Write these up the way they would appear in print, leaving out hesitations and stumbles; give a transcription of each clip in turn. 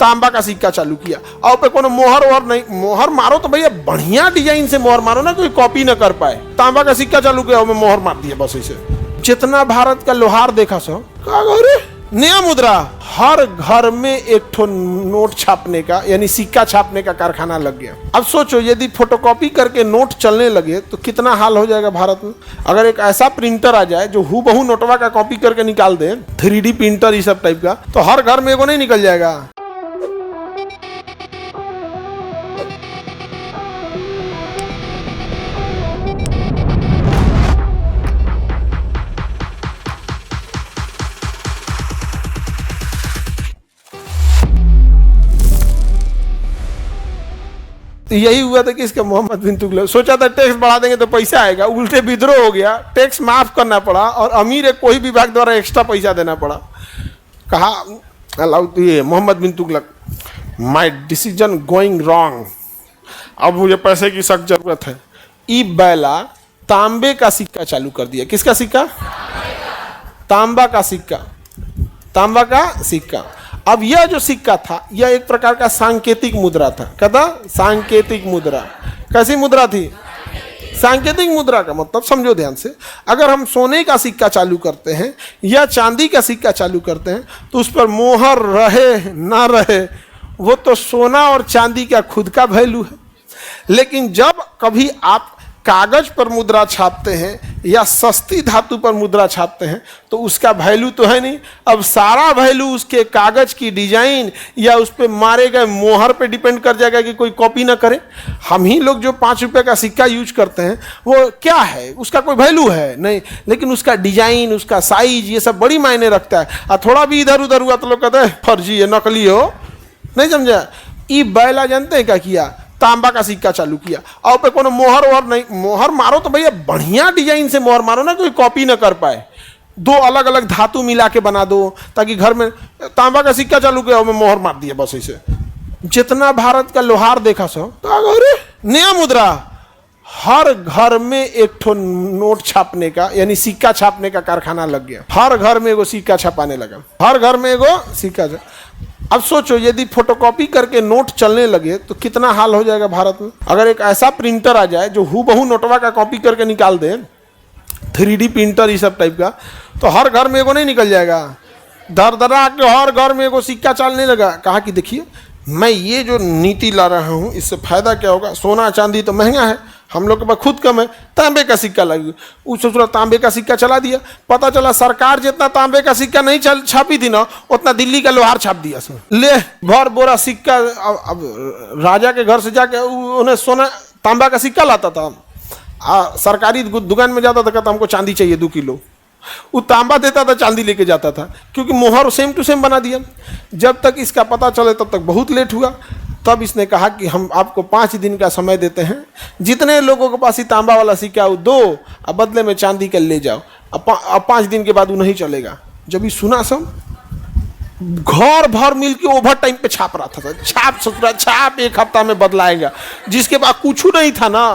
तांबा का सिक्का चालू किया और पे कोनो मोहर वोहर नहीं, मोहर मारो तो भैया बढ़िया डिजाइन से मोहर मारो ना, कोई कॉपी ना कर पाए। तांबा का सिक्का चालू किया और मोहर मार दिया बस ऐसे। जितना भारत का लोहार देखा सो नया मुद्रा, हर घर में एक ठो नोट छापने का यानी सिक्का छापने का कारखाना लग गया। अब सोचो यदि फोटोकॉपी करके नोट चलने लगे तो कितना हाल हो जाएगा भारत में। अगर एक ऐसा प्रिंटर आ जाए जो हूबहू नोटवा का कॉपी करके निकाल दे, 3D प्रिंटर ये सब टाइप का, तो हर घर में एगो नहीं निकल जाएगा। यही हुआ था कि इसका मोहम्मद बिन तुगलक सोचा था टैक्स बढ़ा देंगे तो पैसा आएगा, उल्टे विद्रोह हो गया, टैक्स माफ करना पड़ा और अमीर एक कोई विभाग द्वारा एक्स्ट्रा पैसा देना पड़ा। कहा अलाउ ये Mohammad bin Tughlaq, my decision going wrong, अब मुझे पैसे की सख्त जरूरत है। ई बैला तांबे का सिक्का चालू कर दिया। किसका सिक्का? तांबा का सिक्का। तांबा का सिक्का। अब यह जो सिक्का था यह एक प्रकार का सांकेतिक मुद्रा था। क्या था? सांकेतिक मुद्रा। कैसी मुद्रा थी? सांकेतिक मुद्रा का मतलब समझो ध्यान से, अगर हम सोने का सिक्का चालू करते हैं या चांदी का सिक्का चालू करते हैं तो उस पर मोहर रहे ना रहे वो तो सोना और चांदी का खुद का वैल्यू है। लेकिन जब कभी आप कागज पर मुद्रा छापते हैं या सस्ती धातु पर मुद्रा छापते हैं तो उसका वैल्यू तो है नहीं, अब सारा वैल्यू उसके कागज की डिजाइन या उस पर मारे गए मोहर पे डिपेंड कर जाएगा कि कोई कॉपी ना करे। हम ही लोग जो 5 रुपए का सिक्का यूज करते हैं वो क्या है, उसका कोई वैल्यू है नहीं, लेकिन उसका डिजाइन, उसका साइज, ये सब बड़ी मायने रखता है। और थोड़ा भी इधर उधर हुआ तो लोग कहते हैं फर्जी है, नकली हो, नहीं समझा। ई बैला जानते हैं क्या किया? तांबा का सिक्का चालू किया और पे कोनो मोहर वोहर नहीं, मोहर मारो तो भैया बढ़िया डिजाइन से मोहर मारो ना, कोई कॉपी ना कर पाए। 2 अलग अलग धातु मिला के बना दो ताकि घर में तांबा का सिक्का चालू किया और मोहर मार दिया बस ऐसे। जितना भारत का लोहार देखा सो नया मुद्रा, हर घर में एक ठो नोट छापने का यानी सिक्का छापने का कारखाना लग गया। हर घर में एगो सिक्का छापाने लगा, हर घर में एगो सिक्का। अब सोचो यदि फोटोकॉपी करके नोट चलने लगे तो कितना हाल हो जाएगा भारत में। अगर एक ऐसा प्रिंटर आ जाए जो हूबहू नोटवा का कॉपी करके निकाल दे, 3D प्रिंटर ये सब टाइप का, तो हर घर में एगो नहीं निकल जाएगा। धर धरा के हर घर में एगो सिक्का चलने लगा। कहा कि देखिए मैं ये जो नीति ला रहा हूँ इससे फायदा क्या होगा, सोना चांदी तो महंगा है, हम लोग के पास खुद कम है, तांबे का सिक्का लगे। उस सोचा तांबे का सिक्का चला दिया, पता चला सरकार जितना तांबे का सिक्का नहीं छापी थी ना उतना दिल्ली का लोहार छाप दिया सर। ले भर बोरा सिक्का। अब राजा के घर से जाके उन्हें सोना तांबा का सिक्का लाता था, सरकारी दुकान में जाता था, कहता हमको चांदी चाहिए 2 किलो, वो तांबा देता था, चांदी लेके जाता था, क्योंकि मोहर सेम टू सेम बना दिया। जब तक इसका पता चले तब तक बहुत लेट हुआ। तब इसने कहा कि हम आपको 5 दिन का समय देते हैं, जितने लोगों के पास ही तांबा वाला सिक्का वो दो, अब बदले में चांदी का ले जाओ। अब 5 दिन के बाद वो नहीं चलेगा। जब ये सुना सब घर भर मिल के ओवर टाइम पे छाप रहा था, छाप ससुरा छाप 1 हफ्ता में बदलाएगा। जिसके पास कुछ नहीं था ना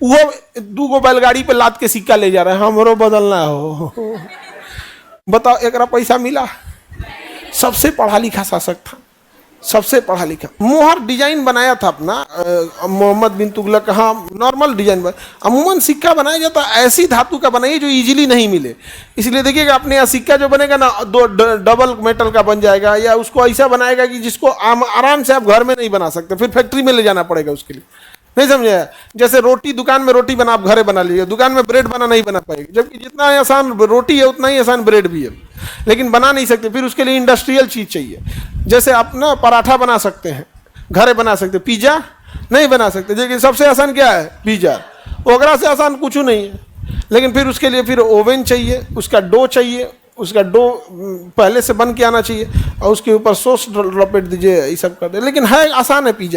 वो 2 बैलगाड़ी पे लाद के सिक्का ले जा रहा है, हमरो बदलना हो। बताओ एकरा पैसा मिला? सबसे पढ़ा लिखा शासक था, सबसे पढ़ा लिखा। मोहर डिजाइन बनाया था अपना मोहम्मद बिन तुगलक। हाँ नॉर्मल डिजाइन अमूमन सिक्का बनाया जाता ऐसी धातु का बनाइए जो इजीली नहीं मिले। इसलिए देखिएगा अपने यहाँ सिक्का जो बनेगा ना 2 डबल मेटल का बन जाएगा, या उसको ऐसा बनाएगा कि जिसको आराम से आप घर में नहीं बना सकते, फिर फैक्ट्री में ले जाना पड़ेगा उसके लिए। नहीं समझे? जैसे रोटी दुकान में रोटी बना आप घरे बना लीजिए, दुकान में ब्रेड बना नहीं बना पाएगी, जबकि जितना आसान रोटी है उतना ही आसान ब्रेड भी है, लेकिन बना नहीं सकते। फिर उसके लिए इंडस्ट्रियल चीज चाहिए। जैसे आप ना पराठा बना सकते हैं, घरे बना सकते, पिज्जा नहीं बना सकते, लेकिन सबसे आसान क्या है? पिज्जा। ओकरा से आसान कुछ नहीं है, लेकिन फिर उसके लिए फिर ओवन चाहिए, उसका डो चाहिए, उसका डो पहले से बन के आना चाहिए और उसके ऊपर सॉस लपेट दीजिए, ये सब कर दे। लेकिन है आसान है पिज्जा।